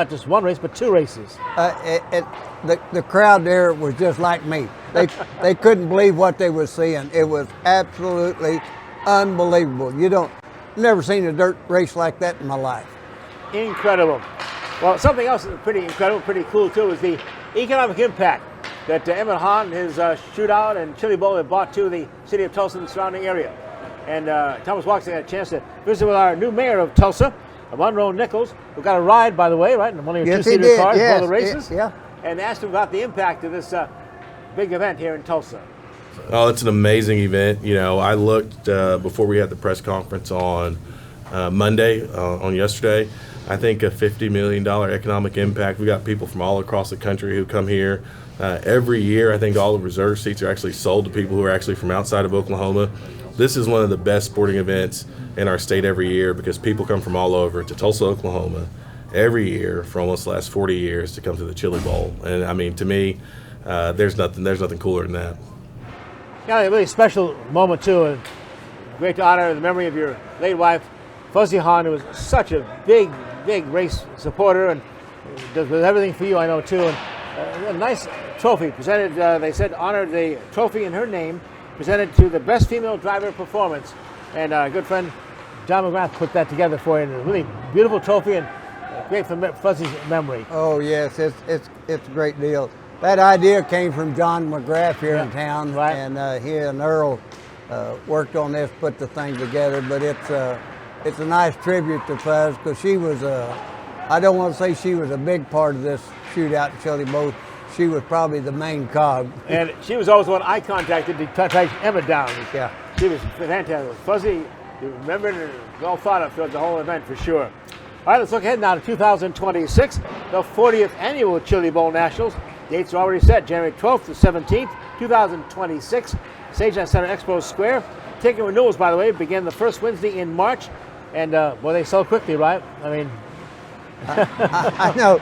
just 1 race, but 2 races. The crowd there was just like me. They couldn't believe what they were seeing. It was absolutely unbelievable. Never seen a dirt race like that in my life. Incredible. Well, something else that's pretty incredible, pretty cool too, is the economic impact that Emmett Hahn, his shootout and Chili Bowl have brought to the city of Tulsa and the surrounding area. And Thomas Watson had a chance to visit with our new mayor of Tulsa, Monroe Nichols, who got a ride, by the way, right, in one of your 2-seater cars for the races. Yeah. And asked him about the impact of this big event here in Tulsa. Oh, it's an amazing event. You know, I looked before we had the press conference on Monday, on yesterday. I think a $50 million economic impact. We got people from all across the country who come here. Every year, I think all the reserve seats are actually sold to people who are actually from outside of Oklahoma. This is one of the best sporting events in our state every year because people come from all over to Tulsa, Oklahoma, every year for almost the last 40 years to come to the Chili Bowl. And I mean, to me, there's nothing cooler than that. Yeah, a really special moment too, and great to honor the memory of your late wife, Fuzzy Hahn, who was such a big race supporter and does everything for you, I know too. And a nice trophy presented. They said honored the trophy in her name, presented to the best female driver performance. And our good friend John McGrath put that together for you. And a really beautiful trophy and great for Fuzzy's memory. Oh yes, it's a great deal. That idea came from John McGrath here in town, right. And he and Earl worked on this, put the thing together. But it's a nice tribute to Fuzz because she was I don't want to say she was a big part of this shootout in Chili Bowl. She was probably the main cog. And she was always the one I contacted to take Emmett down. Yeah, she was fantastic. Fuzzy, you remembered and well thought of throughout the whole event for sure. All right, let's look ahead now to 2026, the 40th annual Chili Bowl Nationals. Dates are already set, January 12th to 17th, 2026, Sageland Center Expo Square. Ticket renewals, by the way, begin the first Wednesday in March, and well, they sell quickly, right? I mean, I know.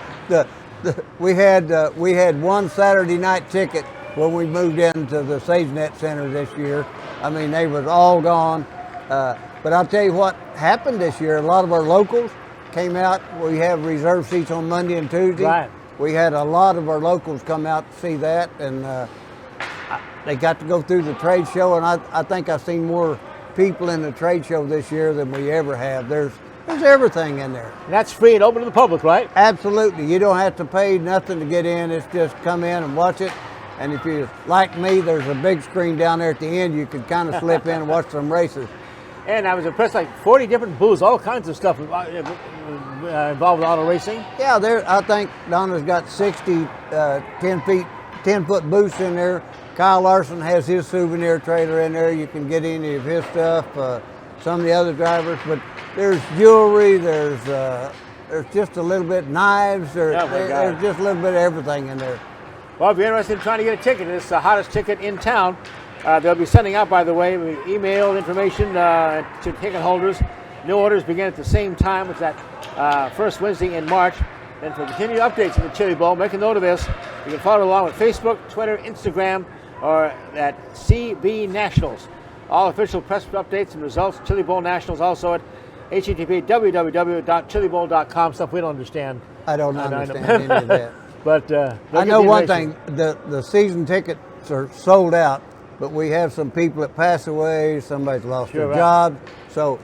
We had one Saturday night ticket when we moved into the SageNet Center this year. I mean, they was all gone. But I'll tell you what happened this year. A lot of our locals came out. We have reserved seats on Monday and Tuesday. Right. We had a lot of our locals come out to see that, and they got to go through the trade show. And I think I've seen more people in the trade show this year than we ever have. There's everything in there. And that's free and open to the public, right? Absolutely. You don't have to pay nothing to get in. It's just come in and watch it. And if you like me, there's a big screen down there at the end. You can kind of slip in and watch some races. And I was impressed, like 40 different booths, all kinds of stuff involved with auto racing. Yeah, I think Donna's got 60 10-foot booths in there. Kyle Larson has his souvenir trailer in there. You can get any of his stuff. Some of the other drivers, but there's jewelry. There's just a little bit knives. There's just a little bit of everything in there. Well, if you're interested in trying to get a ticket, it's the hottest ticket in town. They'll be sending out, by the way, email information to ticket holders. New orders begin at the same time. It's that first Wednesday in March. And for continued updates on the Chili Bowl, make a note of this. You can follow along with Facebook, Twitter, Instagram, or at CB Nationals. All official press updates and results, Chili Bowl Nationals, also at http://www.chilibowl.com. Stuff we don't understand. I don't understand any of that. But I know one thing: the season tickets are sold out. But we have some people that pass away. Somebody's lost their job, so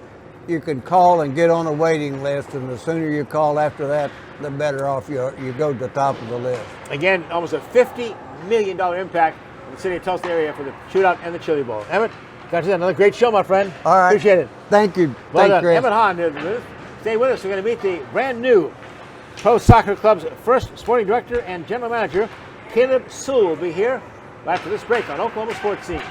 you can call and get on a waiting list. And the sooner you call after that, the better off you go to the top of the list. Again, almost a $50 million impact in the city of Tulsa area for the shootout and the Chili Bowl. Emmett, got you another great show, my friend. All right. Appreciate it. Thank you. Well done. Chris. Emmett Hahn, stay with us. We're going to meet the brand new Pro Soccer Club's first sporting director and general manager, Caleb Sewell, will be here right after this break on Oklahoma Sports Scene.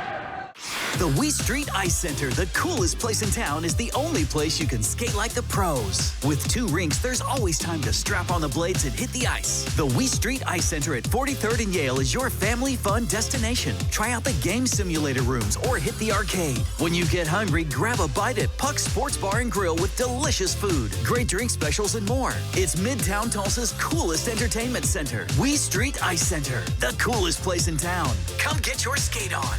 The Wee Street Ice Center, the coolest place in town, is the only place you can skate like the pros. With 2 rinks, there's always time to strap on the blades and hit the ice. The Wee Street Ice Center at 43rd and Yale is your family fun destination. Try out the game simulator rooms or hit the arcade. When you get hungry, grab a bite at Puck's Sports Bar and Grill with delicious food, great drink specials, and more. It's Midtown Tulsa's coolest entertainment center. Wee Street Ice Center, the coolest place in town. Come get your skate on.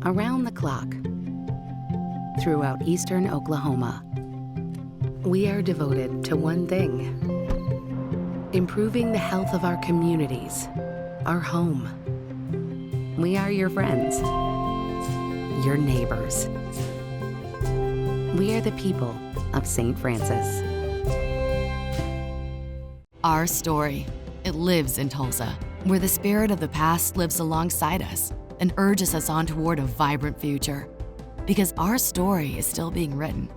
Around the clock, throughout eastern Oklahoma, we are devoted to one thing: improving the health of our communities, our home. We are your friends, your neighbors. We are the people of St. Francis. Our story, it lives in Tulsa, where the spirit of the past lives alongside us and urges us on toward a vibrant future. Because our story is still being written.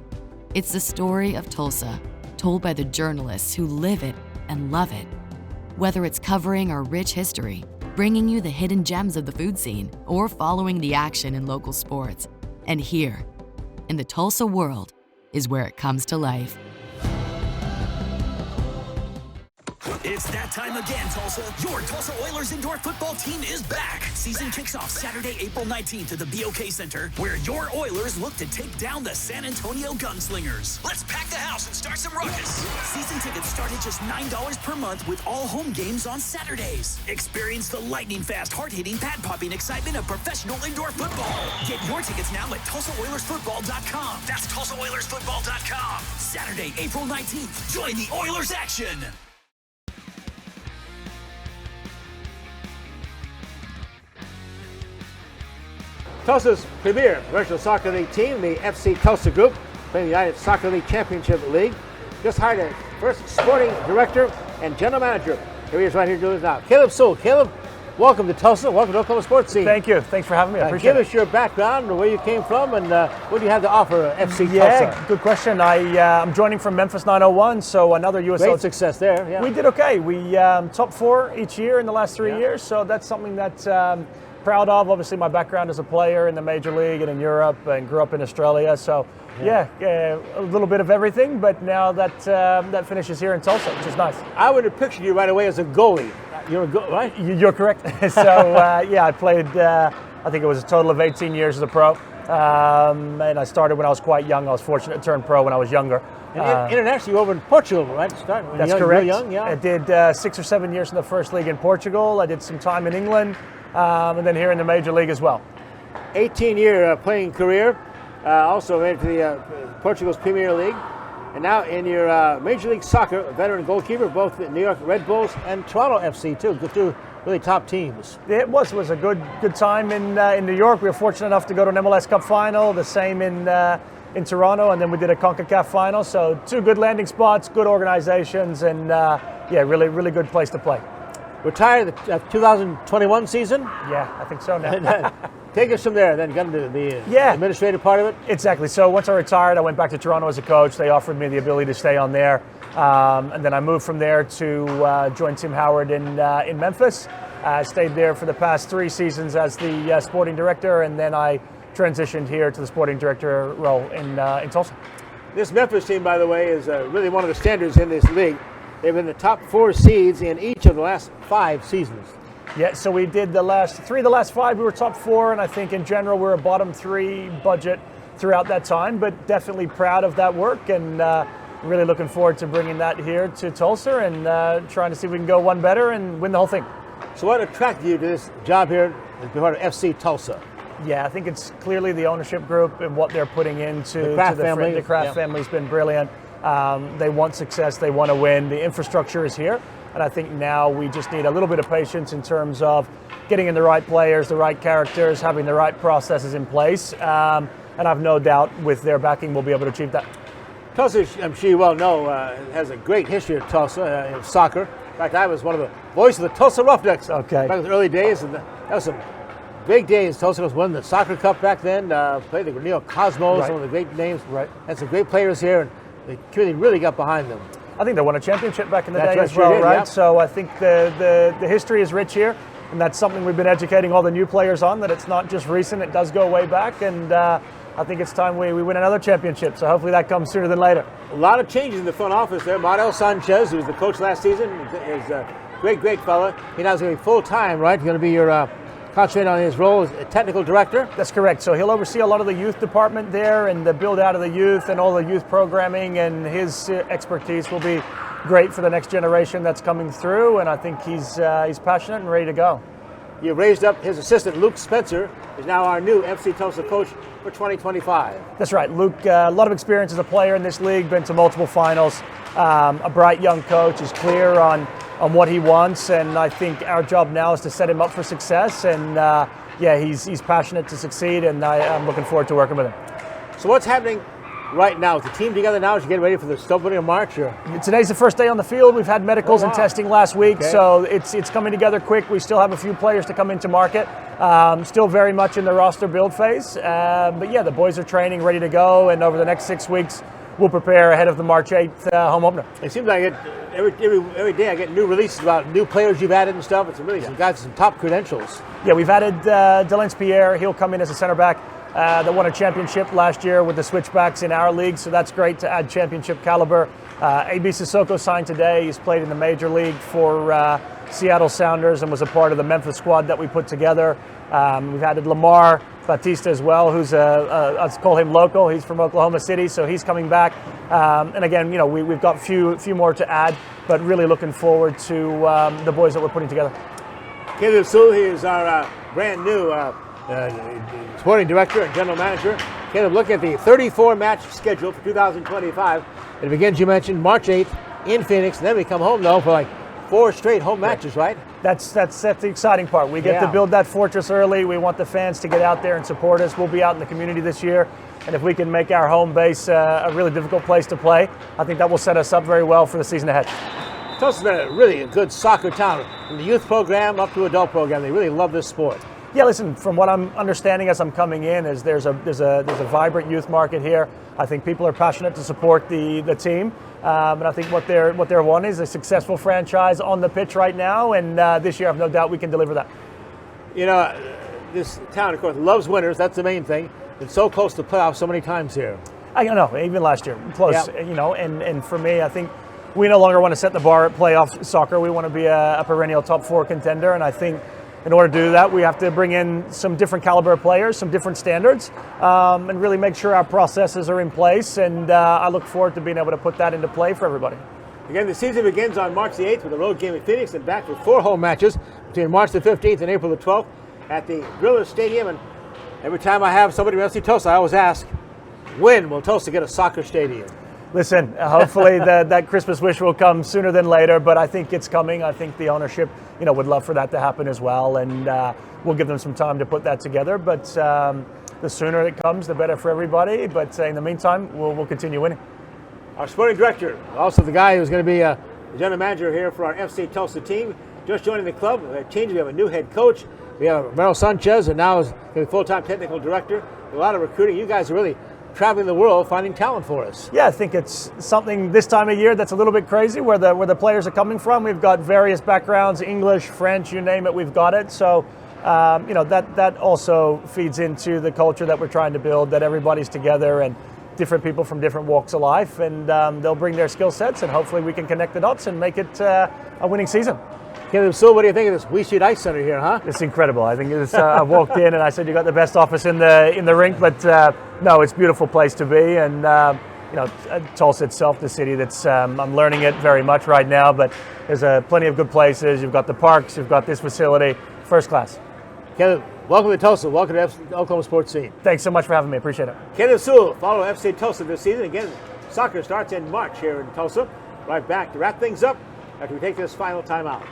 It's the story of Tulsa, told by the journalists who live it and love it. Whether it's covering our rich history, bringing you the hidden gems of the food scene, or following the action in local sports. And here, in the Tulsa world, is where it comes to life. It's that time again, Tulsa. Your Tulsa Oilers indoor football team is back. Season kicks off Saturday, April 19th at the BOK Center, where your Oilers look to take down the San Antonio Gunslingers. Let's pack the house and start some ruckus. Season tickets start at just $9 per month with all home games on Saturdays. Experience the lightning-fast, hard-hitting, pad-popping excitement of professional indoor football. Get your tickets now at TulsaOilersFootball.com. That's TulsaOilersFootball.com. Saturday, April 19th. Join the Oilers action. Tulsa's premier professional soccer league team, the FC Tulsa Group, playing the United Soccer League Championship League, just hired a first sporting director and general manager. Here he is right here doing this now. Caleb Sewell. Caleb, welcome to Tulsa. Welcome to Oklahoma Sports Scene. Thank you. Thanks for having me. I appreciate it. Give us your background, where you came from, and what do you have to offer FC Tulsa? Yeah, good question. I'm joining from Memphis 901, so another USL. Great success there. Yeah. We did okay. We top 4 each year in the last 3 years, so that's something that proud of. Obviously, my background as a player in the major league and in Europe, and grew up in Australia. So, a little bit of everything. But now that that finishes here in Tulsa, which is nice. I would have pictured you right away as a goalie. You're a goalie, right? You're correct. So, I played. I think it was a total of 18 years as a pro. And I started when I was quite young. I was fortunate to turn pro when I was younger. And internationally, you were over in Portugal, right? That's correct. Young, yeah. I did 6 or 7 years in the first league in Portugal. I did some time in England. And then here in the major league as well. 18-year playing career, also made it to the Portugal's Premier League, and now in your Major League Soccer, veteran goalkeeper, both the New York Red Bulls and Toronto FC too. Two really top teams. It was a good time in New York. We were fortunate enough to go to an MLS Cup final. The same in Toronto, and then we did a CONCACAF final. So 2 good landing spots, good organizations, and really good place to play. Retired the 2021 season? Yeah, I think so now. Take us from there, then got into the administrative part of it? Exactly. So once I retired, I went back to Toronto as a coach. They offered me the ability to stay on there. And then I moved from there to join Tim Howard in Memphis. Stayed there for the past 3 seasons as the sporting director, and then I transitioned here to the sporting director role in Tulsa. This Memphis team, by the way, is really one of the standards in this league. They've been the top 4 seeds in each of the last 5 seasons. Yeah, so we did the last 3 of the last 5. We were top 4, and I think in general we're a bottom 3 budget throughout that time. But definitely proud of that work, and really looking forward to bringing that here to Tulsa and trying to see if we can go one better and win the whole thing. So what attracted you to this job here as part of FC Tulsa? Yeah, I think it's clearly the ownership group and what they're putting into the Kraft family. The Kraft family's been brilliant. They want success, they want to win. The infrastructure is here, and I think now we just need a little bit of patience in terms of getting in the right players, the right characters, having the right processes in place, and I've no doubt with their backing we'll be able to achieve that. Tulsa, I'm sure you well know, has a great history of Tulsa in soccer. In fact, I was one of the voices of the Tulsa Roughnecks back in the early days, and that was some big days. Tulsa was winning the Soccer Cup back then, played the Neo Cosmos, some of the great names. Right. Had some great players here, and the community really got behind them. I think they won a championship back in the day as well, right? Yep. So I think the history is rich here, and that's something we've been educating all the new players on, that it's not just recent, it does go way back, and I think it's time we win another championship, so hopefully that comes sooner than later. A lot of changes in the front office there. Manuel Sanchez, who was the coach last season, is a great fella. He now is going to be full-time, right? He's going to be your concentrate on his role as a technical director? That's correct. So he'll oversee a lot of the youth department there and the build out of the youth and all the youth programming, and his expertise will be great for the next generation that's coming through, and I think he's passionate and ready to go. You raised up his assistant, Luke Spencer, is now our new FC Tulsa coach for 2025. That's right. Luke, a lot of experience as a player in this league, been to multiple finals, a bright young coach, is clear on what he wants, and I think our job now is to set him up for success, and he's passionate to succeed, and I'm looking forward to working with him. So what's happening right now? Is the team together now as you get ready for the opening of March? Or? Today's the first day on the field. We've had medicals and testing last week, so it's coming together quick. We still have a few players to come into market. Still very much in the roster build phase, but the boys are training, ready to go, and over the next 6 weeks, we'll prepare ahead of the March 8th home opener. It seems like every day I get new releases about new players you've added and stuff. It's really some guys with some top credentials. Yeah, we've added Delance Pierre. He'll come in as a center back that won a championship last year with the Switchbacks in our league, so that's great to add championship caliber. A.B. Sissoko signed today. He's played in the major league for Seattle Sounders and was a part of the Memphis squad that we put together. We've added Lamar Batista as well, who's let's call him local. He's from Oklahoma City, so he's coming back. And again, we've got a few more to add, but really looking forward to the boys that we're putting together. Caleb Sewell, he is our brand new sporting director and general manager. Caleb, look at the 34-match schedule for 2025. It begins, you mentioned, March 8th in Phoenix, and then we come home, though, for like 4 straight home matches, right? That's the exciting part. We get to build that fortress early. We want the fans to get out there and support us. We'll be out in the community this year, and if we can make our home base a really difficult place to play, I think that will set us up very well for the season ahead. Tulsa's been a good soccer town, from the youth program up to adult program. They really love this sport. Yeah, listen, from what I'm understanding as I'm coming in is there's a vibrant youth market here. I think people are passionate to support the team. And I think what they're wanting is a successful franchise on the pitch right now, and this year I have no doubt we can deliver that. This town, of course, loves winners. That's the main thing. It's so close to playoffs so many times here. I don't know, even last year, close. Yeah. And for me, I think we no longer want to set the bar at playoff soccer. We want to be a perennial top 4 contender, and I think in order to do that, we have to bring in some different caliber of players, some different standards, and really make sure our processes are in place. And I look forward to being able to put that into play for everybody. Again, the season begins on March the 8th with a road game in Phoenix, and back with 4 home matches between March the 15th and April the 12th at the Drillers Stadium. And every time I have somebody from FC Tulsa, I always ask, when will Tulsa get a soccer stadium? Listen, hopefully that Christmas wish will come sooner than later, but I think it's coming. I think the ownership, would love for that to happen as well, and we'll give them some time to put that together. But the sooner it comes, the better for everybody. But in the meantime, we'll continue winning. Our sporting director, also the guy who's going to be the general manager here for our FC Tulsa team, just joining the club. We have a new head coach. We have Mero Sanchez, and now is going to be full-time technical director. A lot of recruiting. You guys are really traveling the world finding talent for us. Yeah, I think it's something this time of year that's a little bit crazy where the players are coming from. We've got various backgrounds, English, French, you name it, we've got it. So, that also feeds into the culture that we're trying to build, that everybody's together and different people from different walks of life, and they'll bring their skill sets, and hopefully we can connect the dots and make it a winning season. Caleb, so what do you think of this Wee Street Ice Center here, huh? It's incredible. I think it's, I walked in and I said you got the best office in the rink, but no, it's a beautiful place to be, and Tulsa itself, the city that's I'm learning it very much right now, but there's plenty of good places. You've got the parks, you've got this facility, first class. Caleb, welcome to Tulsa. Welcome to Oklahoma Sports Scene. Thanks so much for having me. Appreciate it. Caleb Sewell, follow FC Tulsa this season. Again, soccer starts in March here in Tulsa. Right back to wrap things up after we take this final timeout.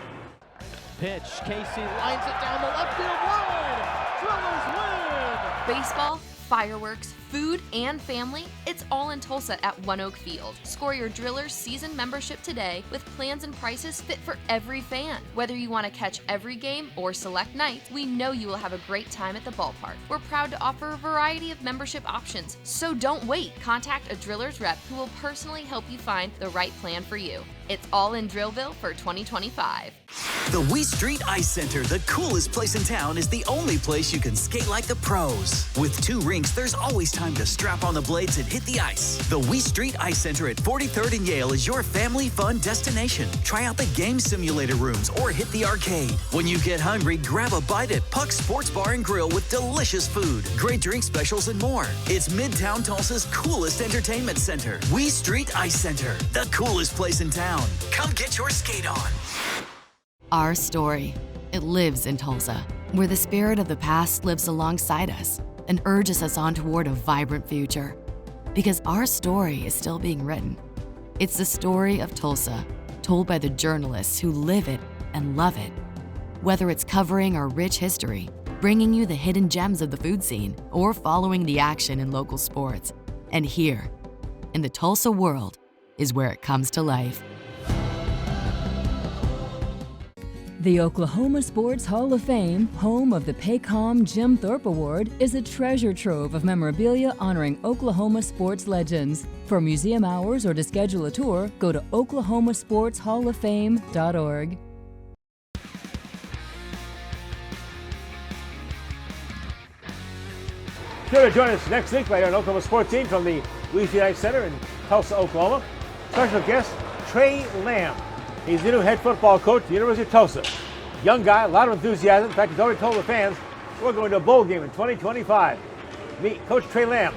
Pitch, Casey lines it down the left field line. Drillers win! Baseball, fireworks, food, and family, it's all in Tulsa at One Oak Field. Score your Drillers season membership today with plans and prices fit for every fan. Whether you want to catch every game or select nights, we know you will have a great time at the ballpark. We're proud to offer a variety of membership options, so don't wait. Contact a Drillers rep who will personally help you find the right plan for you. It's all in Drillville for 2025. The Wee Street Ice Center, the coolest place in town, is the only place you can skate like the pros. With 2 rinks, there's always time to strap on the blades and hit the ice. The Wee Street Ice Center at 43rd and Yale is your family fun destination. Try out the game simulator rooms or hit the arcade. When you get hungry, grab a bite at Puck's Sports Bar and Grill with delicious food, great drink specials, and more. It's Midtown Tulsa's coolest entertainment center. Wee Street Ice Center, the coolest place in town. Come get your skate on. Our story, it lives in Tulsa, where the spirit of the past lives alongside us and urges us on toward a vibrant future. Because our story is still being written. It's the story of Tulsa, told by the journalists who live it and love it. Whether it's covering our rich history, bringing you the hidden gems of the food scene, or following the action in local sports. And here, in the Tulsa world, is where it comes to life. The Oklahoma Sports Hall of Fame, home of the Paycom Jim Thorpe Award, is a treasure trove of memorabilia honoring Oklahoma sports legends. For museum hours or to schedule a tour, go to oklahomasportshalloffame.org. Sure to join us next week right here on Oklahoma Sports Scene from the Weezy Ice Center in Tulsa, Oklahoma. Special guest, Trey Lamb. He's the new head football coach at the University of Tulsa. Young guy, a lot of enthusiasm. In fact, he's already told the fans, we're going to a bowl game in 2025. Meet Coach Trey Lamb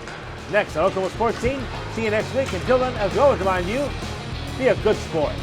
next on Oklahoma Sports Scene. See you next week. Until then, as we always remind you, be a good sport.